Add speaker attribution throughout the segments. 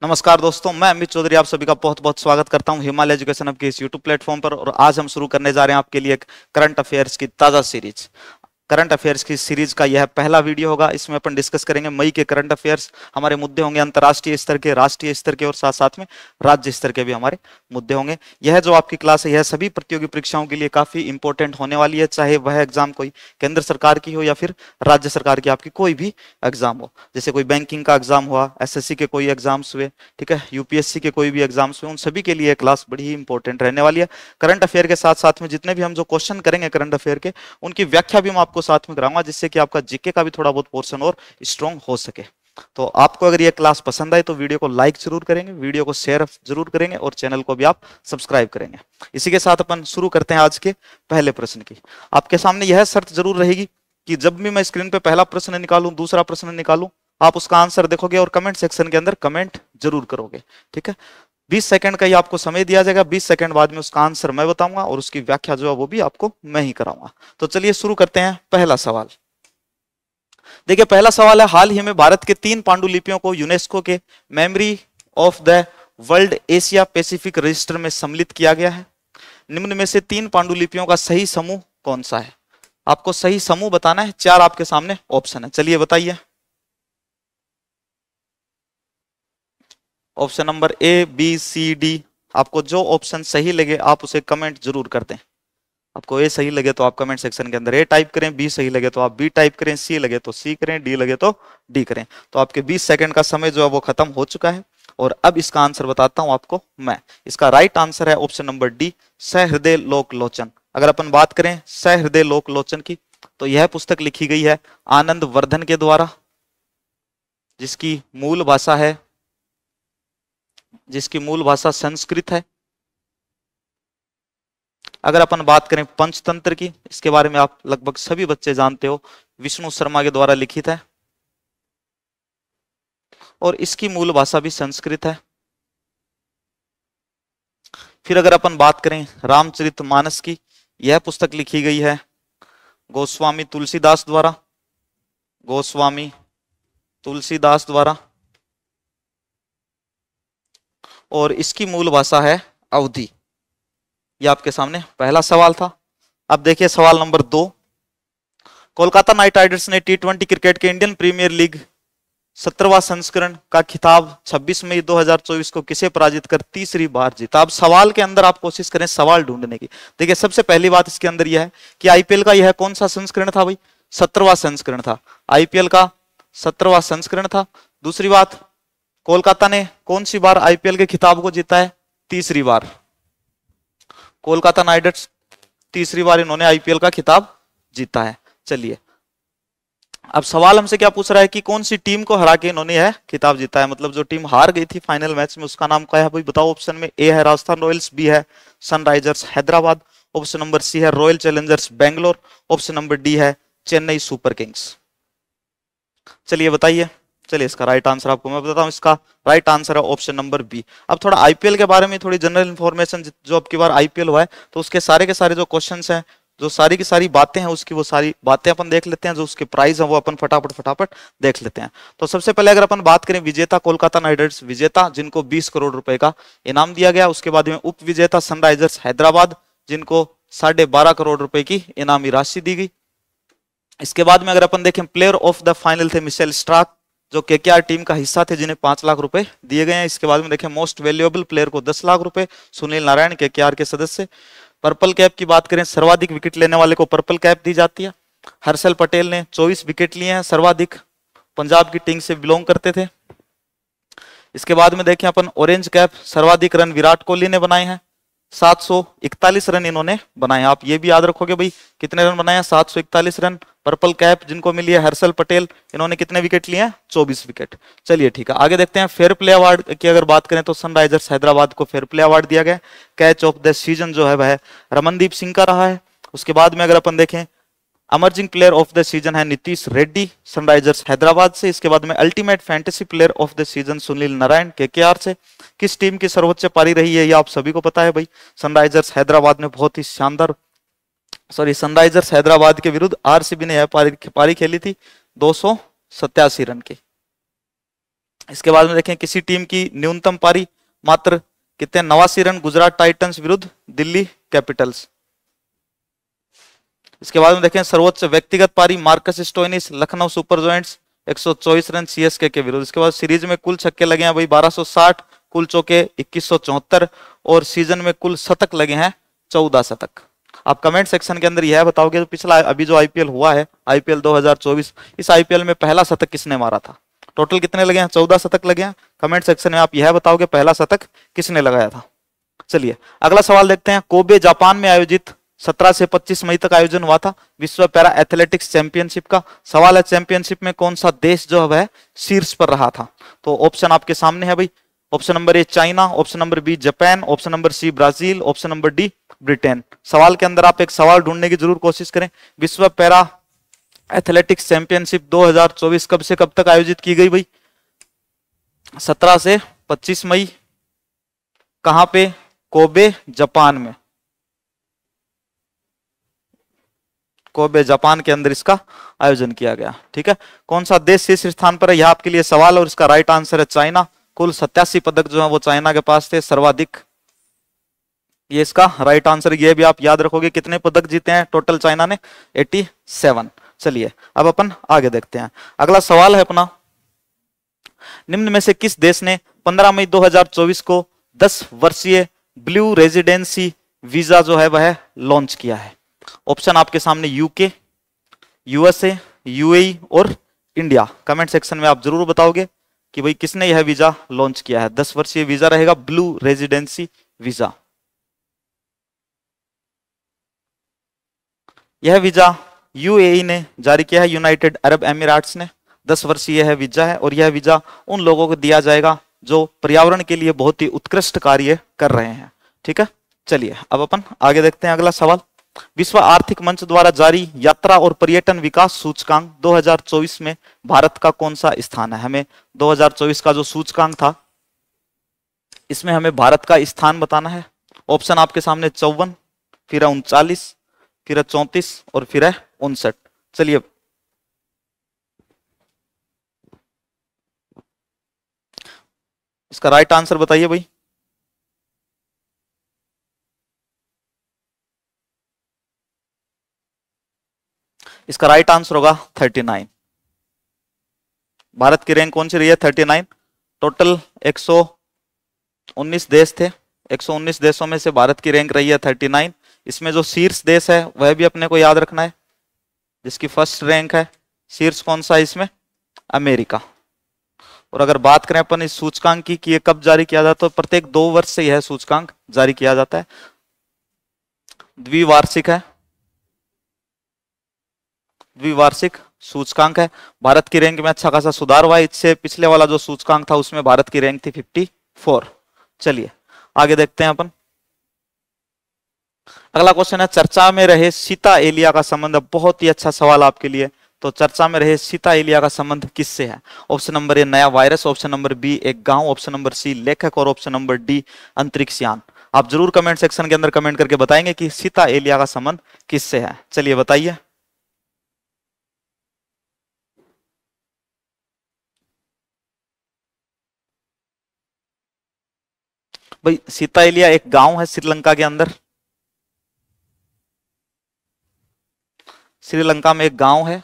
Speaker 1: नमस्कार दोस्तों, मैं अमित चौधरी आप सभी का बहुत बहुत स्वागत करता हूं हिमालय एजुकेशन हब के इस यूट्यूब प्लेटफॉर्म पर। और आज हम शुरू करने जा रहे हैं आपके लिए एक करंट अफेयर्स की ताजा सीरीज। करंट अफेयर्स की सीरीज का यह पहला वीडियो होगा। इसमें अपन डिस्कस करेंगे मई के करंट अफेयर्स। हमारे मुद्दे होंगे अंतर्राष्ट्रीय स्तर के, राष्ट्रीय स्तर के और साथ साथ में राज्य स्तर के भी हमारे मुद्दे होंगे। यह जो आपकी क्लास है यह सभी प्रतियोगी परीक्षाओं के लिए काफी इंपॉर्टेंट होने वाली है, चाहे वह एग्जाम कोई केंद्र सरकार की हो या फिर राज्य सरकार की आपकी कोई भी एग्जाम हो। जैसे कोई बैंकिंग का एग्जाम हुआ, एसएससी के कोई एग्जाम्स हुए, ठीक है, यूपीएससी के कोई भी एग्जाम्स हुए, उन सभी के लिए क्लास बड़ी ही इंपॉर्टेंट रहने वाली है। करंट अफेयर के साथ साथ में जितने भी हम जो क्वेश्चन करेंगे करंट अफेयर के, उनकी व्याख्या भी मैं आपको साथ में कराऊंगा, जिससे कि आपका जीके का भी थोड़ा बहुत पोर्शन और स्ट्रॉन्ग हो सके। तो आपको अगर ये क्लास पसंद आए तो वीडियो को लाइक जरूर करेंगे, वीडियो को शेयर जरूर करेंगे और चैनल को भी आप सब्सक्राइब करेंगे। इसी के साथ अपन शुरू करते हैं आज के पहले प्रश्न की। आपके सामने यह शर्त जरूर रहेगी कि जब भी मैं स्क्रीन पे पहला प्रश्न निकालूं, दूसरा प्रश्न निकालूं, आप उसका आंसर देखोगे और कमेंट सेक्शन के अंदर कमेंट जरूर करोगे। ठीक है, 20 सेकंड का ही आपको समय दिया जाएगा। 20 सेकंड बाद में उसका आंसर मैं बताऊंगा और उसकी व्याख्या जो है वो भी आपको मैं ही कराऊंगा। तो चलिए शुरू करते हैं। पहला सवाल देखिए, पहला सवाल है, हाल ही में भारत के 3 पांडुलिपियों को यूनेस्को के memory of the world Asia Pacific register में सम्मिलित किया गया है। निम्न में से 3 पांडुलिपियों का सही समूह कौन सा है? आपको सही समूह बताना है। 4 आपके सामने ऑप्शन है, चलिए बताइए। Option number A, B, C, D. आपको जो ऑप्शन सही लगे आप उसे कमेंट जरूर कर दें। आपको ए सही लगे तो आप कमेंट सेक्शन के अंदर ए टाइप करें, बी सही लगे तो आप बी टाइप करें, सी लगे तो सी करें, डी लगे तो डी करें। तो आपके 20 सेकंड का समय जो है वो खत्म हो चुका है और अब इसका आंसर बताता हूं आपको मैं। इसका राइट आंसर है ऑप्शन नंबर डी, सहृदय लोक लोचन। अगर अपन बात करें सहृदय लोक लोचन की, तो यह पुस्तक लिखी गई है आनंद वर्धन के द्वारा, जिसकी मूल भाषा संस्कृत है। अगर अपन बात करें पंचतंत्र की, इसके बारे में आप लगभग सभी बच्चे जानते हो, विष्णु शर्मा के द्वारा लिखित है और इसकी मूल भाषा भी संस्कृत है। फिर अगर अपन बात करें रामचरितमानस की, यह पुस्तक लिखी गई है गोस्वामी तुलसीदास द्वारा और इसकी मूल भाषा है अवधी। यह आपके सामने पहला सवाल था। अब देखिए सवाल नंबर 2। कोलकाता नाइट राइडर्स ने टी20 क्रिकेट के इंडियन प्रीमियर लीग 17वां संस्करण का खिताब 26 मई 2024 को किसे पराजित कर तीसरी बार जीता? अब सवाल के अंदर आप कोशिश करें सवाल ढूंढने की। देखिए सबसे पहली बात इसके अंदर यह है कि आईपीएल का यह कौन सा संस्करण था भाई? 17वां संस्करण था। आईपीएल का 17वां संस्करण था। दूसरी बात, कोलकाता ने कौन सी बार आईपीएल के खिताब को जीता है? तीसरी बार। कोलकाता नाइट राइडर्स तीसरी बार इन्होंने आईपीएल का खिताब जीता है। चलिए अब सवाल हमसे क्या पूछ रहा है कि कौन सी टीम को हरा के इन्होंने यह खिताब जीता है, मतलब जो टीम हार गई थी फाइनल मैच में उसका नाम क्या है भाई? बताओ। ऑप्शन में ए है राजस्थान रॉयल्स, बी है Sunrisers Hyderabad, option number C है Royal Challengers Bangalore, option number D है चेन्नई सुपर किंग्स। चलिए बताइए। चलिए इसका राइट आंसर आपको मैं बताता हूं। इसका राइट आंसर है ऑप्शन नंबर बी। अब थोड़ा आईपीएल के बारे में थोड़ी जनरल इंफॉर्मेशन, जो अब की बार आईपीएल हुआ है तो उसके सारे के सारे जो क्वेश्चंस हैं, जो सारी की सारी बातें हैं, उसकी वो सारी बातें अपन देख लेते हैं। जो उसके प्राइस है वो अपन फटाफट देख लेते हैं। तो सबसे पहले अगर अपन बात करें विजेता कोलकाता नाइट राइडर्स, विजेता जिनको 20 करोड़ रुपए का इनाम दिया गया। उसके बाद में उप विजेता सनराइजर्स हैदराबाद, जिनको 12.5 करोड़ रुपए की इनामी राशि दी गई। इसके बाद में अगर अपन देखें प्लेयर ऑफ द फाइनल थे मिशेल स्टार्क, जो केकेआर टीम का हिस्सा थे, जिन्हें 5 लाख रुपए दिए गए हैं। इसके बाद में देखें मोस्ट वैल्यूएबल प्लेयर को 10 लाख रुपए, सुनील नारायण केकेआर के सदस्य। पर्पल कैप की बात करें, सर्वाधिक विकेट लेने वाले को पर्पल कैप दी जाती है। हर्षल पटेल ने 24 विकेट लिए हैं, सर्वाधिक, पंजाब की टीम से बिलोंग करते थे। इसके बाद में देखें अपन ऑरेंज कैप, सर्वाधिक रन विराट कोहली ने बनाए हैं, 741 रन इन्होंने बनाए। आप ये भी याद रखोगे भाई कितने रन बनाए हैं? 741 रन। पर्पल कैप जिनको मिली है हर्षल पटेल, इन्होंने कितने विकेट लिए हैं? 24 विकेट। चलिए ठीक है, आगे देखते हैं। फेयर प्ले अवार्ड की अगर बात करें तो सनराइजर्स हैदराबाद को फेयर प्ले अवार्ड दिया गया। कैच ऑफ द सीजन जो है वह रमनदीप सिंह का रहा है। उसके बाद में अगर अपन देखें emerging player of the season है नीतीश रेड्डी सनराइजर्स हैदराबाद से। इसके बाद में ultimate fantasy player of the season Sunil Narayan KKR से। किस टीम की सर्वोच्च पारी रही है ये आप सभी को पता है भाई, सनराइजर्स हैदराबाद ने बहुत ही शानदार, सनराइजर्स हैदराबाद के विरुद्ध आरसीबी ने यह पारी खेली थी 287 रन की। इसके बाद में देखें किसी टीम की न्यूनतम पारी मात्र कितने 89 रन, गुजरात टाइटंस विरुद्ध दिल्ली कैपिटल्स। इसके बाद में देखें सर्वोच्च व्यक्तिगत पारी Marcus Stoinis Lucknow super giants 124 run CSK के विरुद्ध। इसके बाद सीरीज में कुल छक्के लगे हैं भाई 1260, कुल चौके 2174 और सीजन में कुल शतक लगे हैं 14 शतक। आप कमेंट सेक्शन के अंदर यह बताओगे तो पिछला अभी जो आईपीएल हुआ है आईपीएल 2024, इस आईपीएल में पहला शतक किसने मारा था? टोटल कितने लगे हैं? 14 शतक लगे हैं। कमेंट सेक्शन में आप यह बताओगे पहला शतक किसने लगाया था। चलिए अगला सवाल देखते हैं। कोबे जापान में आयोजित 17 से 25 मई तक आयोजन हुआ था विश्व पैरा एथलेटिक्स चैंपियनशिप का। सवाल है चैंपियनशिप में कौन सा देश जो है शीर्ष पर रहा था? तो ऑप्शन आपके सामने है भाई। Option number A China, option number B Japan, option number C Brazil, option number D Britain. सवाल के अंदर आप एक सवाल ढूंढने की जरूर कोशिश करें। विश्व पैरा एथलेटिक्स चैंपियनशिप 2024 कब से कब तक आयोजित की गई भाई? 17 से 25 मई। कहां पे? कोबे जापान में। कोबे जापान के अंदर इसका आयोजन किया गया। ठीक है, कौन सा देश शीर्ष स्थान पर है यह आपके लिए सवाल और इसका राइट आंसर है चाइना। कुल 87 पदक जो है वो चाइना के पास थे, सर्वाधिक। ये इसका राइट आंसर। ये भी आप याद रखोगे कितने पदक जीते हैं टोटल चाइना ने? 87। चलिए अब अपन आगे देखते हैं। अगला सवाल है अपना, निम्न में से किस देश ने 15 मई 2024 को 10 वर्षीय ब्लू रेजिडेंसी वीजा जो है वह लॉन्च किया है? ऑप्शन आपके सामने यूके, यूएसए, यूएई और इंडिया। कमेंट सेक्शन में आप जरूर बताओगे कि भाई किसने यह वीजा लॉन्च किया है। 10 वर्षीय वीजा रहेगा, ब्लू रेजिडेंसी वीजा। यह वीजा यूएई ने जारी किया है, यूनाइटेड अरब एमिरेट्स ने। 10 वर्षीय यह वीजा है और यह वीजा उन लोगों को दिया जाएगा जो पर्यावरण के लिए बहुत ही उत्कृष्ट कार्य कर रहे हैं। ठीक है, चलिए अब अपन आगे देखते हैं अगला सवाल। विश्व आर्थिक मंच द्वारा जारी यात्रा और पर्यटन विकास सूचकांक 2024 में भारत का कौन सा स्थान है? हमें 2024 का जो सूचकांक था इसमें हमें भारत का स्थान बताना है। ऑप्शन आपके सामने 54, फिर है 39, फिर है 34 और फिर है 59। चलिए इसका राइट आंसर बताइए भाई। इसका राइट आंसर होगा 39। भारत की रैंक कौन सी रही है? 39। टोटल 119 देश थे, 119 देशों में से भारत की रैंक रही है 39। इसमें जो शीर्ष देश है वह भी अपने को याद रखना है, जिसकी फर्स्ट रैंक है। शीर्ष कौन सा है इसमें? अमेरिका। और अगर बात करें अपन इस सूचकांक की कि ये कब जारी किया जाता है, तो प्रत्येक 2 वर्ष से यह सूचकांक जारी किया जाता है। द्विवार्षिक है, द्विवार्षिक सूचकांक है। भारत की रैंक में अच्छा खासा सुधार हुआ है। इससे पिछले वाला जो सूचकांक था उसमें भारत की रैंक थी 54। चलिए आगे देखते हैं अपन। अगला क्वेश्चन है, चर्चा में रहे सीता एलिया का संबंध। बहुत ही अच्छा सवाल आपके लिए। तो चर्चा में रहे सीता एलिया का संबंध किससे है? ऑप्शन नंबर ए नया वायरस, ऑप्शन नंबर बी एक गांव, ऑप्शन नंबर सी लेखक और ऑप्शन नंबर डी अंतरिक्ष यान। आप जरूर कमेंट सेक्शन के अंदर कमेंट करके बताएंगे कि सीता एलिया का संबंध किससे है। चलिए बताइए। भाई सीता एलिया एक गांव है श्रीलंका के अंदर। श्रीलंका में एक गांव है।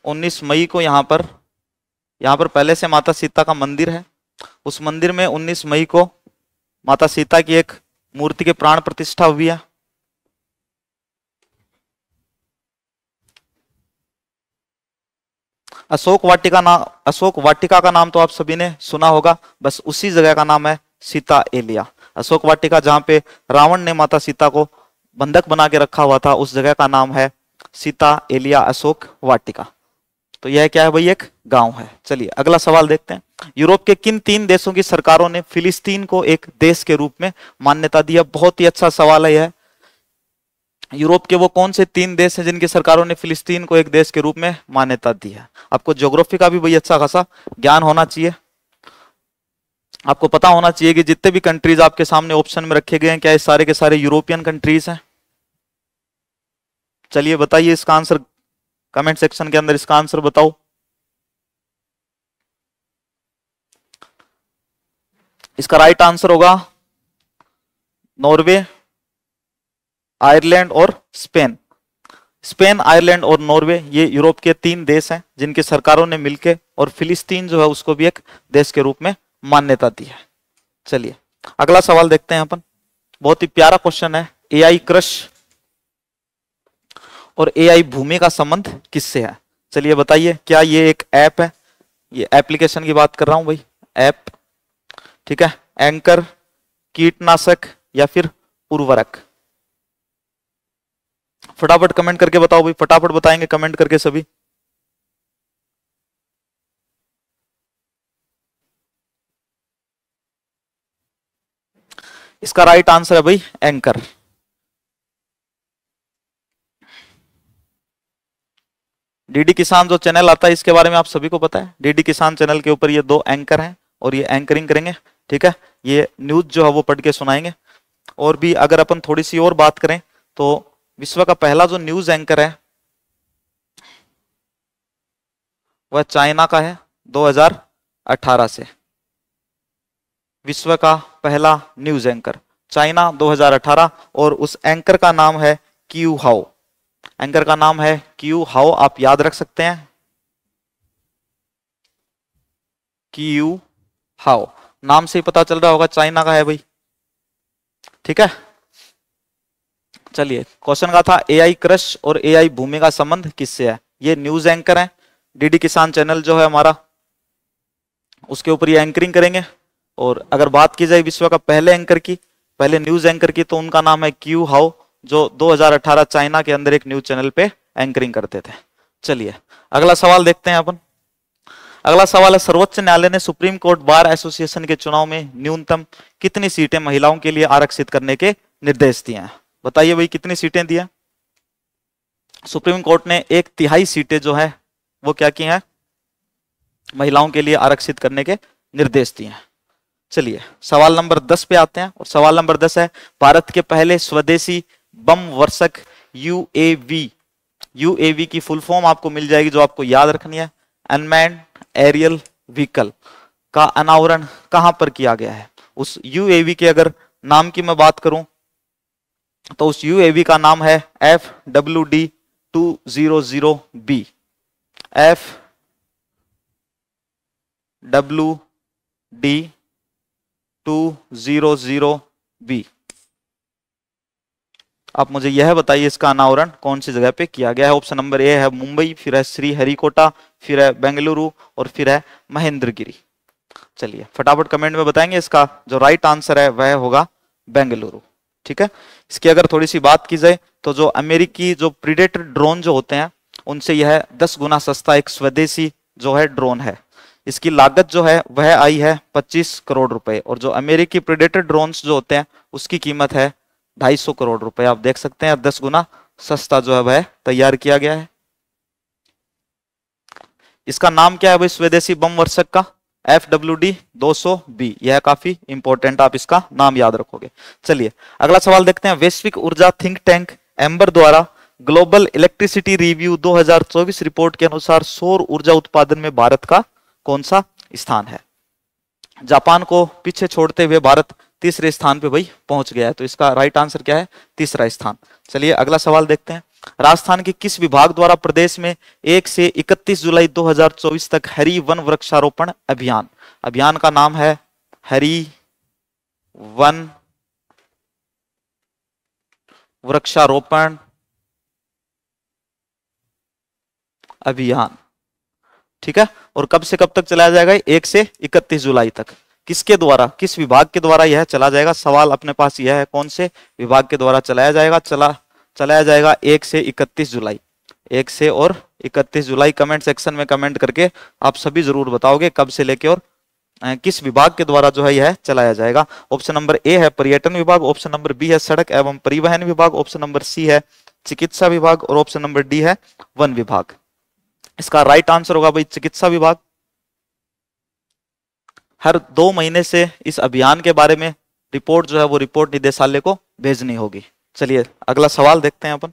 Speaker 1: 19 मई को यहाँ पर पहले से माता सीता का मंदिर है। उस मंदिर में 19 मई को माता सीता की एक मूर्ति के प्राण प्रतिष्ठा हुई है। अशोक वाटिका का नाम तो आप सभी ने सुना होगा। बस उसी जगह का नाम है सीता एलिया। अशोक वाटिका जहां पे रावण ने माता सीता को बंधक बना के रखा हुआ था, उस जगह का नाम है सीता एलिया अशोक वाटिका। तो यह क्या है भाई? एक गांव है। चलिए अगला सवाल देखते हैं। यूरोप के किन 3 देशों की सरकारों ने फिलिस्तीन को एक देश के रूप में मान्यता दी है? बहुत ही अच्छा सवाल है यह। यूरोप के वो कौन से 3 देश हैं जिनकी सरकारों ने फिलिस्तीन को एक देश के रूप में मान्यता दी है? आपको ज्योग्राफी का भी भाई अच्छा खासा ज्ञान होना चाहिए। आपको पता होना चाहिए कि जितने भी कंट्रीज आपके सामने ऑप्शन में रखे गए हैं, क्या ये सारे के सारे यूरोपियन कंट्रीज हैं? चलिए बताइए इसका आंसर। कमेंट सेक्शन के अंदर इसका आंसर बताओ। इसका राइट आंसर होगा नॉर्वे, आयरलैंड और स्पेन। स्पेन, आयरलैंड और नॉर्वे ये यूरोप के 3 देश हैं जिनकी सरकारों ने मिलकर और फिलिस्तीन जो है उसको भी एक देश के रूप में मान्यता दी है। चलिए अगला सवाल देखते हैं अपन। बहुत ही प्यारा क्वेश्चन है। एआई क्रश और एआई भूमि का संबंध किससे है? चलिए बताइए, क्या ये एक ऐप है? ये एप्लीकेशन की बात कर रहा हूं भाई, ऐप, ठीक है। एंकर, कीटनाशक या फिर उर्वरक? फटाफट कमेंट करके बताओ भाई, फटाफट बताएंगे कमेंट करके सभी। इसका राइट आंसर है भाई एंकर। डीडी किसान जो चैनल आता है इसके बारे में आप सभी को पता है। डीडी किसान चैनल के ऊपर ये 2 एंकर हैं और ये एंकरिंग करेंगे, ठीक है। ये न्यूज जो है वो पढ़ के सुनाएंगे। और भी अगर अपन थोड़ी सी और बात करें तो विश्व का पहला जो न्यूज एंकर है वह चाइना का है 2018 से। विश्व का पहला न्यूज एंकर चाइना 2018, और उस एंकर का नाम है क्यू हाओ। एंकर का नाम है क्यू हाओ, आप याद रख सकते हैं, क्यू हाओ। नाम से ही पता चल रहा होगा चाइना का है भाई, ठीक है। चलिए क्वेश्चन का था एआई क्रश और एआई भूमि का संबंध किससे है? ये न्यूज एंकर है, डीडी किसान चैनल जो है हमारा उसके ऊपर ये एंकरिंग करेंगे। और अगर बात की जाए विश्व का पहले एंकर की, पहले न्यूज एंकर की, तो उनका नाम है क्यू हाओ, जो 2018 चाइना के अंदर एक न्यूज चैनल पे एंकरिंग करते थे। चलिए अगला सवाल देखते हैं अपन। अगला सवाल है, सर्वोच्च न्यायालय ने सुप्रीम कोर्ट बार एसोसिएशन के चुनाव में न्यूनतम कितनी सीटें महिलाओं के लिए आरक्षित करने के निर्देश दिए हैं? बताइए भाई कितनी सीटें दिया? सुप्रीम कोर्ट ने 1/3 सीटें जो है वो क्या की हैं? महिलाओं के लिए आरक्षित करने के निर्देश दिए हैं। चलिए सवाल नंबर 10 पे आते हैं, और सवाल नंबर 10 है, भारत के पहले स्वदेशी बम वर्षक यूएवी, यूएवी की फुल फॉर्म आपको मिल जाएगी जो आपको याद रखनी है, अनमैन्ड एरियल व्हीकल, का अनावरण कहां पर किया गया है? उस यूएवी के अगर नाम की मैं बात करूं तो उस यूएवी का नाम है FWD-200B। FWD-200B। आप मुझे यह बताइए इसका अनावरण कौन सी जगह पे किया गया है? ऑप्शन नंबर ए है मुंबई, फिर है श्री हरिकोटा, फिर है बेंगलुरु और फिर है महेंद्रगिरी। चलिए फटाफट कमेंट में बताएंगे, इसका जो राइट आंसर है वह होगा बेंगलुरु, ठीक है। इसकी अगर थोड़ी सी बात की जाए तो जो अमेरिकी जो प्रीडेटर ड्रोन जो होते हैं उनसे यह 10 गुना सस्ता एक स्वदेशी जो है ड्रोन है। इसकी लागत जो है वह आई है 25 करोड़ रुपए, और जो अमेरिकी प्रीडेटर ड्रोन्स जो होते हैं उसकी कीमत है 250 करोड़ रुपए। आप देख सकते हैं 10 गुना सस्ता जो है वह तैयार किया गया है। इसका नाम क्या है भाई स्वदेशी बम वर्षक का? FWD-200B। यह काफी इंपॉर्टेंट, आप इसका नाम याद रखोगे। चलिए अगला सवाल देखते हैं। वैश्विक ऊर्जा थिंक टैंक एम्बर द्वारा ग्लोबल इलेक्ट्रिसिटी रिव्यू 2024 रिपोर्ट के अनुसार सौर ऊर्जा उत्पादन में भारत का कौन सा स्थान है? जापान को पीछे छोड़ते हुए भारत तीसरे स्थान पे भाई पहुंच गया है, तो इसका राइट आंसर क्या है? तीसरा स्थान। चलिए अगला सवाल देखते हैं। राजस्थान के किस विभाग द्वारा प्रदेश में 1 से 31 जुलाई 2024 तक हरी वन वृक्षारोपण अभियान, अभियान का नाम है हरी वन वृक्षारोपण अभियान, ठीक है। और कब से कब तक चलाया जाएगा? 1 से 31 जुलाई तक। किसके द्वारा, किस विभाग के द्वारा यह चला जाएगा? सवाल अपने पास यह है, कौन से विभाग के द्वारा चलाया जाएगा? चलाया जाएगा 1 से 31 जुलाई। 1 से और 31 जुलाई कमेंट सेक्शन में कमेंट करके आप सभी जरूर बताओगे कब से लेके और किस विभाग के द्वारा जो है यह चलाया जाएगा। ऑप्शन नंबर ए है पर्यटन विभाग, ऑप्शन नंबर बी है सड़क एवं परिवहन विभाग, ऑप्शन नंबर सी है चिकित्सा विभाग और ऑप्शन नंबर डी है वन विभाग। इसका राइट आंसर होगा भाई चिकित्सा विभाग। हर 2 महीने से इस अभियान के बारे में रिपोर्ट जो है वो रिपोर्ट निदेशालय को भेजनी होगी। चलिए अगला सवाल देखते हैं अपन।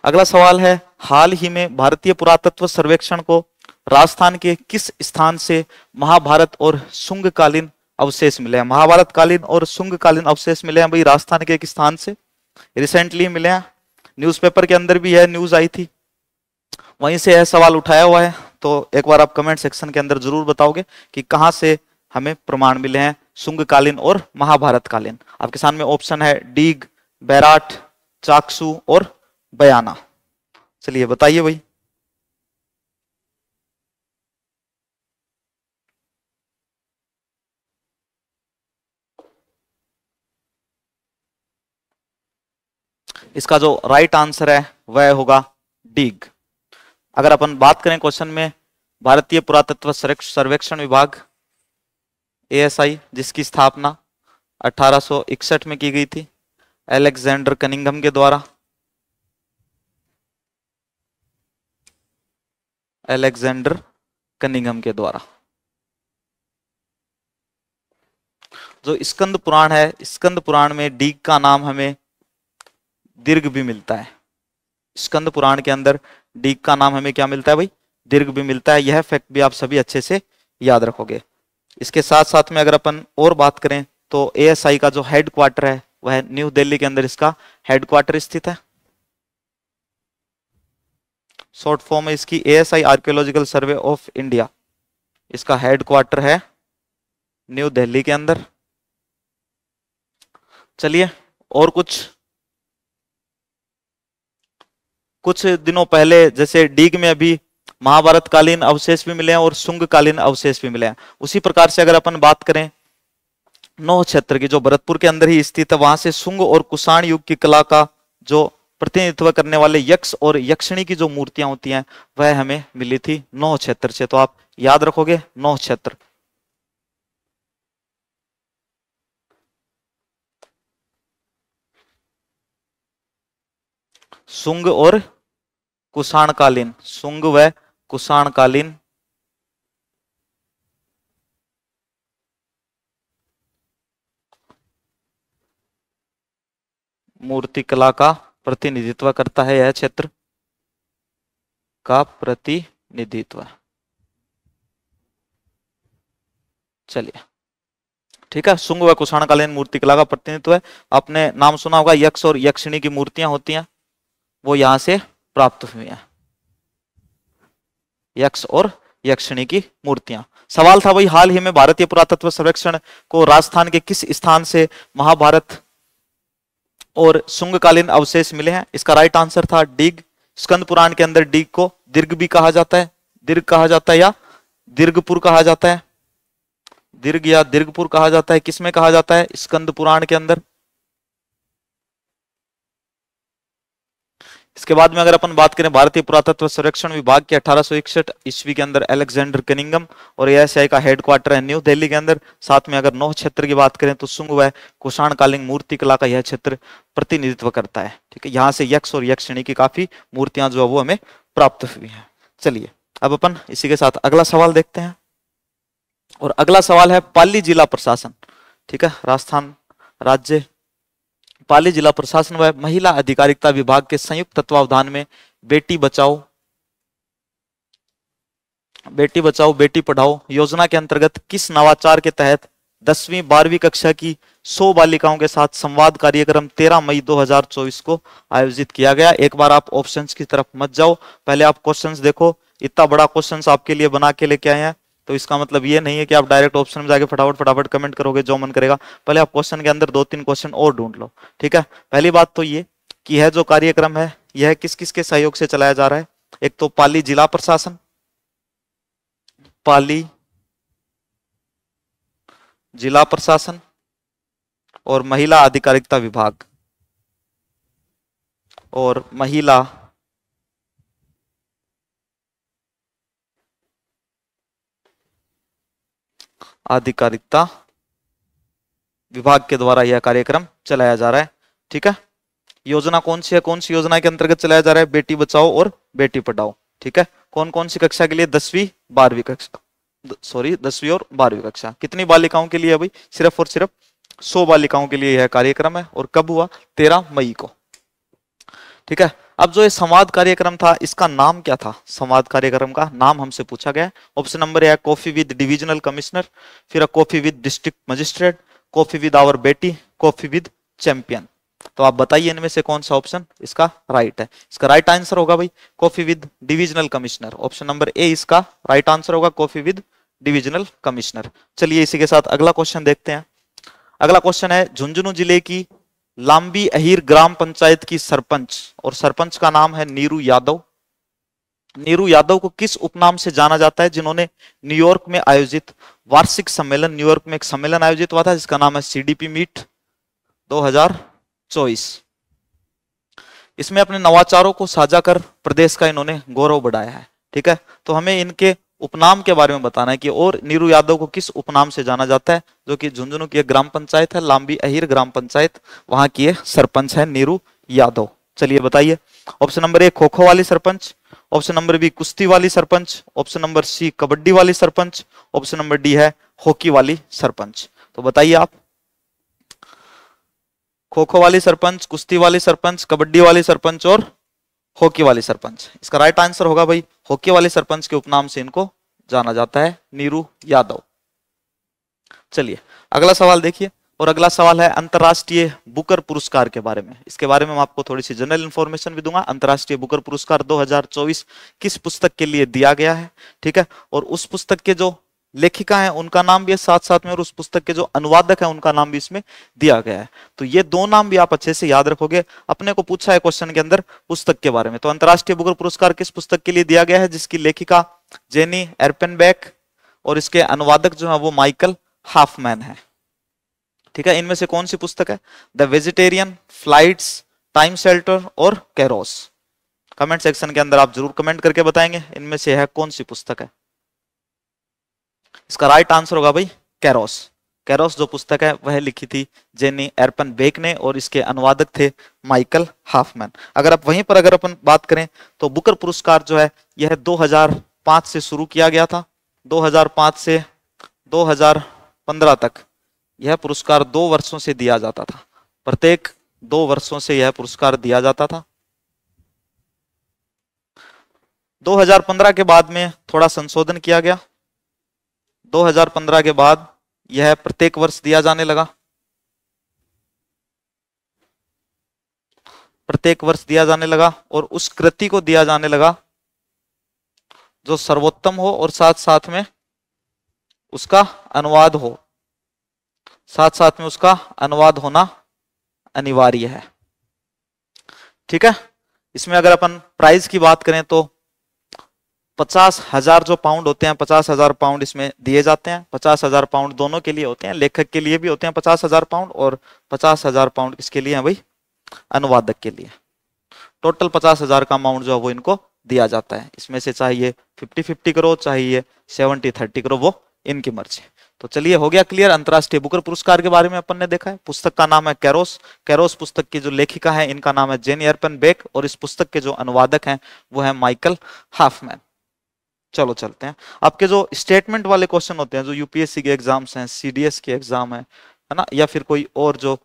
Speaker 1: अगला सवाल है, हाल ही में भारतीय पुरातत्व सर्वेक्षण को राजस्थान के किस स्थान से महाभारत और शुंग कालीन अवशेष मिले हैं? महाभारत कालीन और शुंग कालीन अवशेष मिले हैं भाई राजस्थान के एक स्थान से, रिसेंटली मिले हैं, न्यूज़पेपर के अंदर भी है, न्यूज आई थी, वहीं से यह सवाल उठाया हुआ है। तो एक बार आप कमेंट सेक्शन के अंदर जरूर बताओगे कि कहां से हमें प्रमाण मिले हैं शुंग कालीन और महाभारत कालीन। आपके सामने ऑप्शन है डीग, बैराट, चाकसू और बयाना। चलिए बताइए भाई। इसका जो राइट आंसर है वह होगा डीग। अगर अपन बात करें क्वेश्चन में, भारतीय पुरातत्व सर्वेक्षण विभाग एएसआई, जिसकी स्थापना 1861 में की गई थी अलेक्जेंडर कनिंघम के द्वारा। अलेक्जेंडर कनिंघम के द्वारा। जो स्कंद पुराण है, स्कंद पुराण में डीग का नाम हमें दीर्घ भी मिलता है। स्कंद पुराण के अंदर डीग का नाम हमें क्या मिलता है भाई? दीर्घ भी मिलता है। यह फैक्ट भी आप सभी अच्छे से याद रखोगे। इसके साथ साथ में अगर अपन और बात करें तो एएसआई का जो हेड क्वार्टर है वह न्यू दिल्ली के अंदर इसका हेड क्वार्टर स्थित है। शॉर्ट फॉर्म है इसकी ASI, archaeological survey of India. इसका हेड क्वार्टर है न्यू दिल्ली के अंदर। चलिए और कुछ दिनों पहले जैसे डीग में अभी महाभारत कालीन अवशेष भी मिले हैं और शुंग कालीन अवशेष भी मिले हैं, उसी प्रकार से अगर अपन बात करें नौह क्षेत्र की, जो भरतपुर के अंदर ही स्थित है, वहां से शुंग और कुषाण युग की कला का जो प्रतिनिधित्व करने वाले यक्ष और यक्षिणी की जो मूर्तियां होती हैं वह हमें मिली थी नौह क्षेत्र से। तो आप याद रखोगे नौह क्षेत्र। शुंग और कुषाणकालीन, शुंग व कुषाणकालीन मूर्ति कला का प्रतिनिधित्व करता है यह क्षेत्र का प्रतिनिधित्व। चलिए ठीक है, शुंग व कुषाणकालीन मूर्ति कला का प्रतिनिधित्व है। आपने नाम सुना होगा यक्ष और यक्षिणी की मूर्तियां होती हैं, वो यहां से प्राप्त हुई हैं, यक्ष और यक्षिणी की मूर्तियां। सवाल था भाई हाल ही में भारतीय पुरातत्व सर्वेक्षण को राजस्थान के किस स्थान से महाभारत और शुंगकालीन अवशेष मिले हैं? इसका राइट आंसर था डीग। स्कंद पुराण के अंदर डीग को दीर्घ भी कहा जाता है, दीर्घ कहा जाता है या दीर्घपुर कहा जाता है, दीर्घ या दीर्घपुर कहा जाता है। किसमें कहा जाता है? स्कंद पुराण के अंदर। इसके बाद में अगर अपन बात करें भारतीय पुरातत्व सर्वेक्षण विभाग के 1861 ईस्वी के अंदर अलेक्जेंडर कनिंघम और एएसआई का हेडक्वार्टर है न्यू दिल्ली के अंदर। साथ में अगर नौह क्षेत्र की बात करें तो शुंग व कुषाणकालीन मूर्ति कला का यह क्षेत्र प्रतिनिधित्व करता है। ठीक है, यहाँ से यक्ष और यक्षिणी की काफी मूर्तियां जो है वो हमें प्राप्त हुई है। चलिए अब अपन इसी के साथ अगला सवाल देखते हैं और अगला सवाल है पाली जिला प्रशासन। ठीक है, राजस्थान राज्य पाली जिला प्रशासन व महिला अधिकारिता विभाग के संयुक्त तत्वावधान में बेटी बचाओ बेटी पढ़ाओ योजना के अंतर्गत किस नवाचार के तहत 10वीं 12वीं कक्षा की 100 बालिकाओं के साथ संवाद कार्यक्रम 13 मई 2024 को आयोजित किया गया? एक बार आप ऑप्शंस की तरफ मत जाओ, पहले आप क्वेश्चंस देखो। इतना बड़ा क्वेश्चंस आपके लिए बना के लेके आए हैं, तो इसका मतलब ये नहीं है कि आप डायरेक्ट ऑप्शन में जाके फटाफट कमेंट करोगे जो मन करेगा। पहले आप क्वेश्चन के अंदर 2-3 क्वेश्चन और ढूंढ लो। ठीक है, पहली बात तो ये कि यह जो कार्यक्रम है यह किस किस के सहयोग से चलाया जा रहा है? एक तो पाली जिला प्रशासन, पाली जिला प्रशासन और महिला अधिकारिता विभाग और महिला अधिकारिता विभाग के द्वारा यह कार्यक्रम चलाया जा रहा है। ठीक है, योजना कौन सी है? कौन सी योजना के अंतर्गत चलाया जा रहा है? बेटी बचाओ और बेटी पढ़ाओ। ठीक है, कौन कौन सी कक्षा के लिए? 10वीं 12वीं कक्षा, 10वीं और 12वीं कक्षा। कितनी बालिकाओं के लिए है भाई? सिर्फ और सिर्फ 100 बालिकाओं के लिए यह कार्यक्रम है। और कब हुआ? 13 मई को। ठीक है। अब जो ये संवाद कार्यक्रम था, इसका नाम क्या था? संवाद कार्यक्रम का नाम हमसे पूछा गया है। Option number A coffee with divisional commissioner, फिर coffee with district magistrate, coffee with our बेटी, कॉफी विद चैंपियन। तो आप बताइए इनमें से कौन सा ऑप्शन इसका राइट है? इसका राइट आंसर होगा भाई coffee with divisional commissioner. Option number ए इसका राइट आंसर होगा, कॉफी विद डिविजनल कमिश्नर। चलिए इसी के साथ अगला क्वेश्चन देखते हैं। अगला क्वेश्चन है, झुंझुनू जिले की लांबी अहीर ग्राम पंचायत की सरपंच, और सरपंच का नाम है नीरू यादव। नीरू यादव को किस उपनाम से जाना जाता है, जिन्होंने न्यूयॉर्क में आयोजित वार्षिक सम्मेलन, न्यूयॉर्क में एक सम्मेलन आयोजित हुआ था जिसका नाम है सीडीपी मीट 2024। इसमें अपने नवाचारों को साझा कर प्रदेश का इन्होंने गौरव बढ़ाया है। ठीक है, तो हमें इनके उपनाम के बारे में बताना है कि और नीरू यादव को किस उपनाम से जाना जाता है, जो कि झुंझुनू की एक ग्राम पंचायत है, लांबी अहीर ग्राम पंचायत, वहां की सरपंच है नीरू यादव। चलिए बताइए। ऑप्शन नंबर ए खो खो वाली सरपंच, ऑप्शन नंबर बी कुश्ती वाली sarpanch, option number C kabaddi वाली सरपंच, ऑप्शन नंबर डी है हॉकी वाली सरपंच। तो बताइए आप, खो खो वाली सरपंच, कुश्ती वाली सरपंच, कबड्डी वाली सरपंच और हॉकी वाली सरपंच। इसका राइट आंसर होगा भाई हॉकी वाली सरपंच के उपनाम से इनको जाना जाता है, नीरू यादव। चलिए अगला सवाल देखिए, और अगला सवाल है अंतरराष्ट्रीय बुकर पुरस्कार के बारे में। इसके बारे में मैं आपको थोड़ी सी जनरल इंफॉर्मेशन भी दूंगा। अंतरराष्ट्रीय बुकर पुरस्कार 2024 किस पुस्तक के लिए दिया गया है, ठीक है, और उस पुस्तक के जो लेखिका है उनका नाम भी है साथ साथ में, और उस पुस्तक के जो अनुवादक है उनका नाम भी इसमें दिया गया है। तो ये दो नाम भी आप अच्छे से याद रखोगे। अपने को पूछा है क्वेश्चन के अंदर पुस्तक के बारे में, तो अंतरराष्ट्रीय बुकर पुरस्कार किस पुस्तक के लिए दिया गया है, जिसकी लेखिका जेनी एर्पेनबेक और इसके अनुवादक जो है वो माइकल हाफमैन है। ठीक है, इनमें से कौन सी पुस्तक है? The vegetarian, flights, time shelter और कैरोस। कमेंट सेक्शन के अंदर आप जरूर कमेंट करके बताएंगे इनमें से है कौन सी पुस्तक है। इसका राइट आंसर होगा भाई कैरोस। कैरोस जो पुस्तक है वह लिखी थी जेनी एर्पेनबेक ने, और इसके अनुवादक थे माइकल हाफमैन। अगर आप वहीं पर अगर अपन बात करें तो बुकर पुरस्कार जो है यह 2005 से शुरू किया गया था। 2005 से 2015 तक यह पुरस्कार 2 वर्षों से दिया जाता था। प्रत्येक 2 वर्षों से यह पुरस्कार दिया जाता था। 2015 के बाद में थोड़ा संशोधन किया गया। 2015 के बाद यह प्रत्येक वर्ष दिया जाने लगा, प्रत्येक वर्ष दिया जाने लगा, और उस कृति को दिया जाने लगा जो सर्वोत्तम हो और साथ साथ में उसका अनुवाद हो, साथ साथ में उसका अनुवाद होना अनिवार्य है। ठीक है, इसमें अगर अपन प्राइज की बात करें तो 50,000 जो पाउंड होते हैं, 50,000 पाउंड इसमें दिए जाते हैं। 50,000 पाउंड दोनों के लिए होते हैं, लेखक के लिए भी होते हैं 50,000 पाउंड, और 50,000 पाउंड किसके लिए है भाई? अनुवादक के लिए। टोटल 50,000 का अमाउंट जो है वो इनको दिया जाता है। इसमें से चाहे ये 50-50 करो, चाहे ये 70-30 करो, वो इनकी मर्जी। तो चलिए हो गया क्लियर। अंतरराष्ट्रीय बुकर पुरस्कार के बारे में अपन ने देखा है। पुस्तक का नाम है कैरोस। कैरोस पुस्तक की जो लेखिका है इनका नाम है जेनी एर्पेनबेक, और इस पुस्तक के जो अनुवादक हैं वो है माइकल हाफमैन। चलो चलते हैं। आपके जो स्टेटमेंट वाले क्वेश्चन होते हैं, जो यूपीएससी के एग्जाम्स हैं, सीडीएस के एग्जाम है ना, या फिर कोई और जो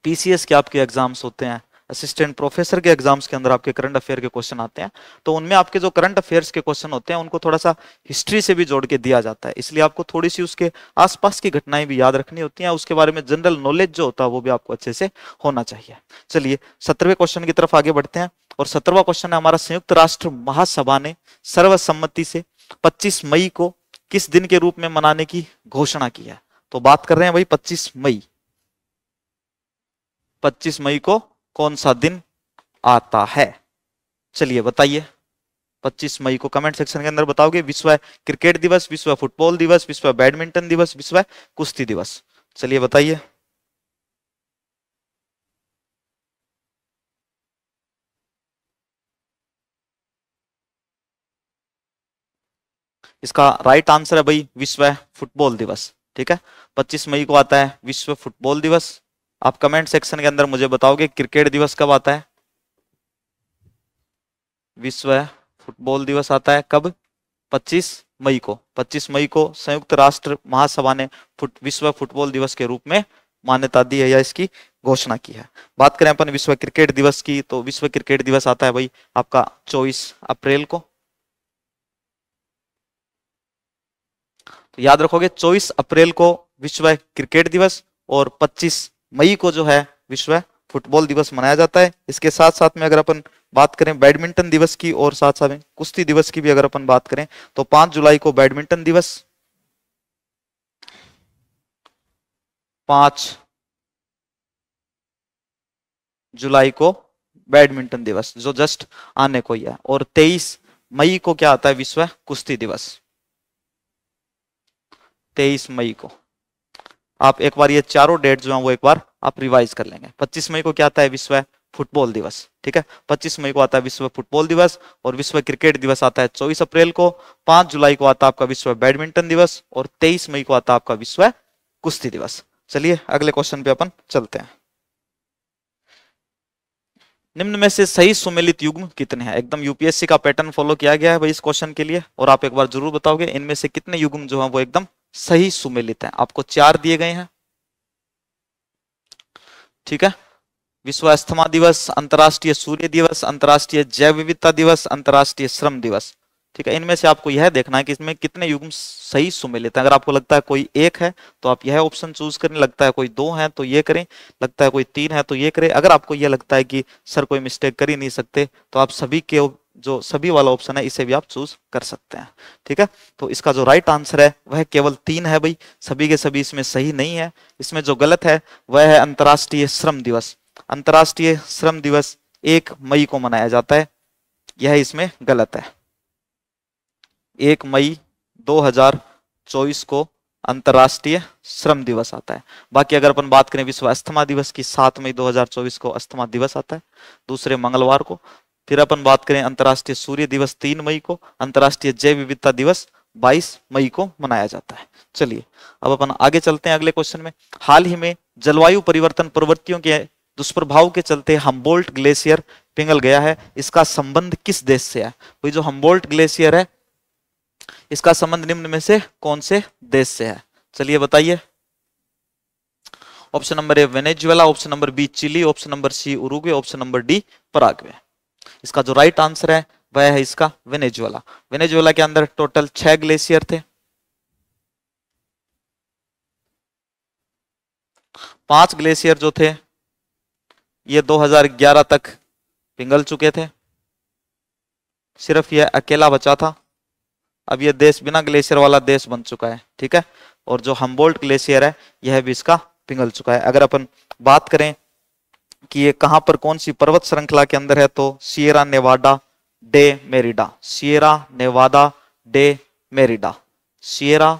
Speaker 1: पीसीएस के आपके एग्जाम्स होते हैं, असिस्टेंट प्रोफेसर के एग्जाम्स के अंदर आपके करंट अफेयर के क्वेश्चन आते हैं, तो उनमें आपके जो करंट अफेयर्स के क्वेश्चन होते हैं उनको थोड़ा सा हिस्ट्री से भी जोड़ के दिया जाता है। इसलिए आपको थोड़ी सी उसके आसपास की घटनाएं भी याद रखनी होती हैं, उसके बारे में जनरल नॉलेज जो होता है वो भी आपको अच्छे से होना चाहिए। चलिए 17वें क्वेश्चन की तरफ आगे बढ़ते हैं, और 17वां क्वेश्चन है हमारा, संयुक्त राष्ट्र महासभा ने सर्वसम्मति से 25 मई को किस दिन के रूप में मनाने की घोषणा की है? तो बात कर रहे हैं भाई 25 मई। 25 मई को कौन सा दिन आता है? चलिए बताइए। 25 मई को कमेंट सेक्शन के अंदर बताओगे। विश्व क्रिकेट दिवस, विश्व फुटबॉल दिवस, विश्व बैडमिंटन दिवस, विश्व कुश्ती दिवस। चलिए बताइए। इसका राइट आंसर है भाई विश्व फुटबॉल दिवस। ठीक है, 25 मई को आता है विश्व फुटबॉल दिवस। आप कमेंट सेक्शन के अंदर मुझे बताओगे क्रिकेट दिवस कब आता है? विश्व फुटबॉल दिवस आता है कब? 25 मई को। 25 मई को संयुक्त राष्ट्र महासभा ने विश्व फुटबॉल दिवस के रूप में मान्यता दी है या इसकी घोषणा की है। बात करें अपन विश्व क्रिकेट दिवस की, तो विश्व क्रिकेट दिवस आता है भाई आपका 24 अप्रैल को। तो याद रखोगे 24 अप्रैल को विश्व क्रिकेट दिवस और 25 मई को जो है विश्व फुटबॉल दिवस मनाया जाता है। इसके साथ साथ में अगर अपन बात करें बैडमिंटन दिवस की और साथ साथ में कुश्ती दिवस की भी अगर अपन बात करें तो 5 जुलाई को बैडमिंटन दिवस, 5 जुलाई को बैडमिंटन दिवस जो जस्ट आने को ही है, और 23 मई को क्या आता है विश्व कुश्ती दिवस। 23 मई को आप एक बार ये चारों डेट जो है वो एक बार आप रिवाइज कर लेंगे। 25 मई को क्या आता है विश्व फुटबॉल दिवस, ठीक है, 25 मई को आता है विश्व फुटबॉल दिवस, और विश्व क्रिकेट दिवस आता है 24 अप्रैल को, 5 जुलाई को आता है आपका विश्व बैडमिंटन दिवस, और 23 मई को आता है आपका विश्व कुश्ती दिवस। चलिए अगले क्वेश्चन पे अपन चलते हैं। निम्न में से सही सुमेलित युग्म कितने हैं? एकदम यूपीएससी का पैटर्न फॉलो किया गया है भाई इस क्वेश्चन के लिए, और आप एक बार जरूर बताओगे इनमें से कितने युग्म जो है वो एकदम सही सुमेलित हैं। आपको 4 दिए गए हैं, ठीक है। विश्व अस्थमा दिवस, अंतर्राष्ट्रीय सूर्य दिवस, अंतर्राष्ट्रीय जैव विविधता दिवस, अंतर्राष्ट्रीय श्रम दिवस, ठीक है। इनमें से आपको यह देखना है कि इसमें कितने युग्म सही सुमेलित हैं। अगर आपको लगता है कोई एक है तो आप यह ऑप्शन चूज करें, लगता है कोई 2 है तो ये करें, लगता है कोई 3 है तो ये करें। अगर आपको यह लगता है कि सर कोई मिस्टेक कर ही नहीं सकते तो आप सभी के जो सभी वाला ऑप्शन है इसे भी आप चूज कर सकते हैं, ठीक है। तो इसका जो राइट आंसर है वह केवल 3 है भाई, सभी के सभी इसमें सही नहीं है। इसमें जो गलत है वह है अंतर्राष्ट्रीय श्रम दिवस। अंतर्राष्ट्रीय श्रम दिवस 1 मई को मनाया जाता है, यह इसमें गलत है। 1 मई 2024 को अंतर्राष्ट्रीय श्रम दिवस आता है। बाकी अगर अपन बात करें विश्व अस्थमा दिवस की 7 मई 2024 को अस्थमा दिवस आता है, दूसरे मंगलवार को। फिर अपन बात करें अंतर्राष्ट्रीय सूर्य दिवस 3 मई को, अंतर्राष्ट्रीय जैव विविधता दिवस 22 मई को मनाया जाता है। चलिए अब अपन आगे चलते हैं अगले क्वेश्चन में। हाल ही में जलवायु परिवर्तन प्रवृत्तियों के दुष्प्रभाव के चलते हम्बोल्ट ग्लेशियर पिघल गया है, इसका संबंध किस देश से है? वही जो हम्बोल्ट ग्लेशियर है इसका संबंध निम्न में से कौन से देश से है? चलिए बताइए। Option number A Venezuela, option number B Chile, option number C Uruguay, option number D Paraguay. इसका जो राइट आंसर है वह है इसका वेनेजुएला। वेनेजुएला के अंदर टोटल 6 ग्लेशियर थे, 5 ग्लेशियर जो थे ये 2011 तक पिघल चुके थे, सिर्फ यह अकेला बचा था। अब यह देश बिना ग्लेशियर वाला देश बन चुका है, ठीक है। और जो हम्बोल्ट ग्लेशियर है यह भी इसका पिघल चुका है। अगर अपन बात करें कि ये कहां पर कौन सी पर्वत श्रृंखला के अंदर है तो Sierra Nevada de Merida, Sierra Nevada de Merida, Sierra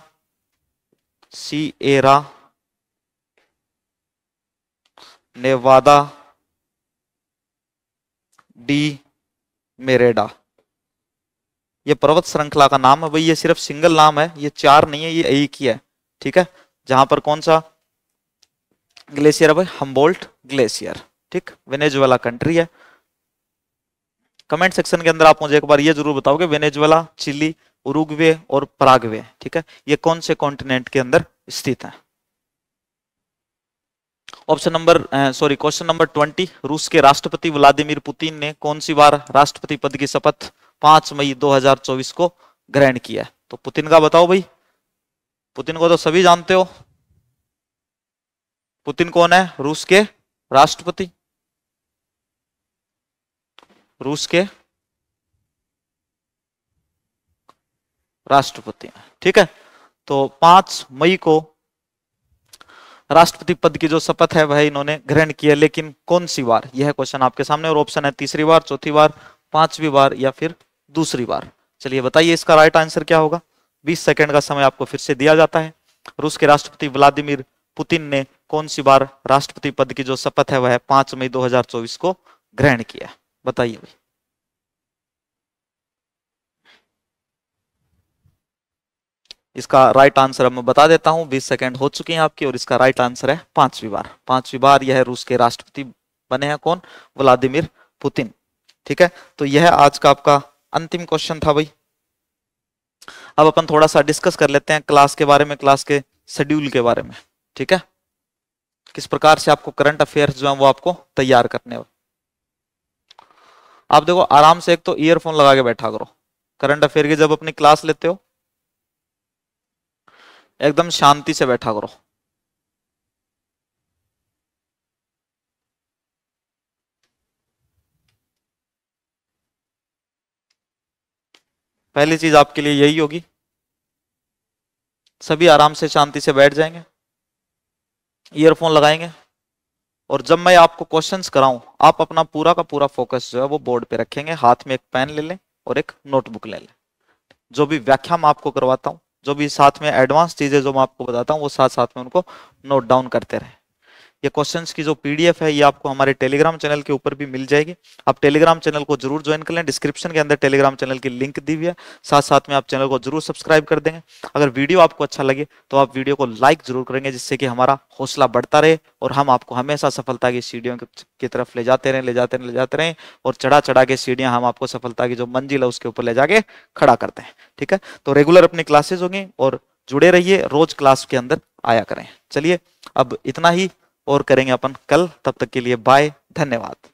Speaker 1: Nevada de Merida, ये पर्वत श्रृंखला का नाम है भाई। ये सिर्फ सिंगल नाम है, ये 4 नहीं है, ये एक ही है, ठीक है। जहां पर कौन सा ग्लेशियर है भाई? हम्बोल्ट ग्लेशियर, ठीक। वेनेजुएला कंट्री है। कमेंट सेक्शन के अंदर आप मुझे एक बार ये जरूर बताओगे वेनेजुएला, चिली, उरुग्वे और पराग्वे, ठीक है, ये कौन से कॉन्टिनेंट के अंदर स्थित है? क्वेश्चन नंबर 20, रूस के राष्ट्रपति व्लादिमीर पुतिन ने कौन सी बार राष्ट्रपति पद की शपथ 5 मई 2024 को ग्रहण किया? तो पुतिन का बताओ भाई। पुतिन को तो सभी जानते हो। पुतिन कौन है? रूस के राष्ट्रपति, रूस के राष्ट्रपति, ठीक है। तो 5 मई को राष्ट्रपति पद की जो शपथ है वह इन्होंने ग्रहण किया, लेकिन कौन सी बार? यह क्वेश्चन आपके सामने, और ऑप्शन है तीसरी बार, चौथी बार, 5वीं बार या फिर दूसरी बार। चलिए बताइए इसका राइट आंसर क्या होगा। 20 सेकंड का समय आपको फिर से दिया जाता है। रूस के राष्ट्रपति व्लादिमीर पुतिन ने कौन सी बार राष्ट्रपति पद की जो शपथ है वह 5 मई 2024 को ग्रहण किया? बताइए भाई। इसका राइट आंसर मैं बता देता हूं, 20 सेकंड हो चुके हैं आपके, और इसका राइट आंसर है 5वीं बार। 5वीं बार यह रूस के राष्ट्रपति बने हैं, कौन? व्लादिमीर पुतिन, ठीक है। तो यह आज का आपका अंतिम क्वेश्चन था भाई। अब अपन थोड़ा सा डिस्कस कर लेते हैं क्लास के बारे में, क्लास के शेड्यूल के बारे में, ठीक है। किस प्रकार से आपको करंट अफेयर्स जो है वो आपको तैयार करने हो। आप देखो आराम से एक तो ईयरफोन लगा के बैठा करो, करंट अफेयर की जब अपनी क्लास लेते हो एकदम शांति से बैठा करो। पहली चीज आपके लिए यही होगी, सभी आराम से शांति से बैठ जाएंगे, ईयरफोन लगाएंगे, और जब मैं आपको क्वेश्चंस कराऊं आप अपना पूरा का पूरा फोकस जो है वो बोर्ड पे रखेंगे, हाथ में एक पेन ले लें और एक नोटबुक ले लें। जो भी व्याख्या मैं आपको करवाता हूँ, जो भी साथ में एडवांस चीजें जो मैं आपको बताता हूँ वो साथ साथ में उनको नोट डाउन करते रहें। ये क्वेश्चंस की जो पीडीएफ है ये आपको हमारे टेलीग्राम चैनल के ऊपर भी मिल जाएगी। आप टेलीग्राम चैनल को जरूर ज्वाइन कर लें, डिस्क्रिप्शन के अंदर टेलीग्राम चैनल की लिंक दी हुई है, साथ साथ में आप चैनल को जरूर सब्सक्राइब कर देंगे। अगर वीडियो आपको अच्छा लगे तो आप वीडियो को लाइक जरूर करेंगे, जिससे कि हमारा हौसला बढ़ता रहे और हम आपको हमेशा सफलता की सीढ़ियों की तरफ ले जाते रहें, ले जाते रहें, ले जाते रहें, और चढ़ा चढ़ा के सीढ़ियां हम आपको सफलता की जो मंजिल है उसके ऊपर ले जाके खड़ा करते हैं। ठीक है, तो रेगुलर अपनी क्लासेज होंगी और जुड़े रहिए, रोज क्लास के अंदर आया करें। चलिए अब इतना ही, और करेंगे अपन कल, तब तक के लिए बाय, धन्यवाद।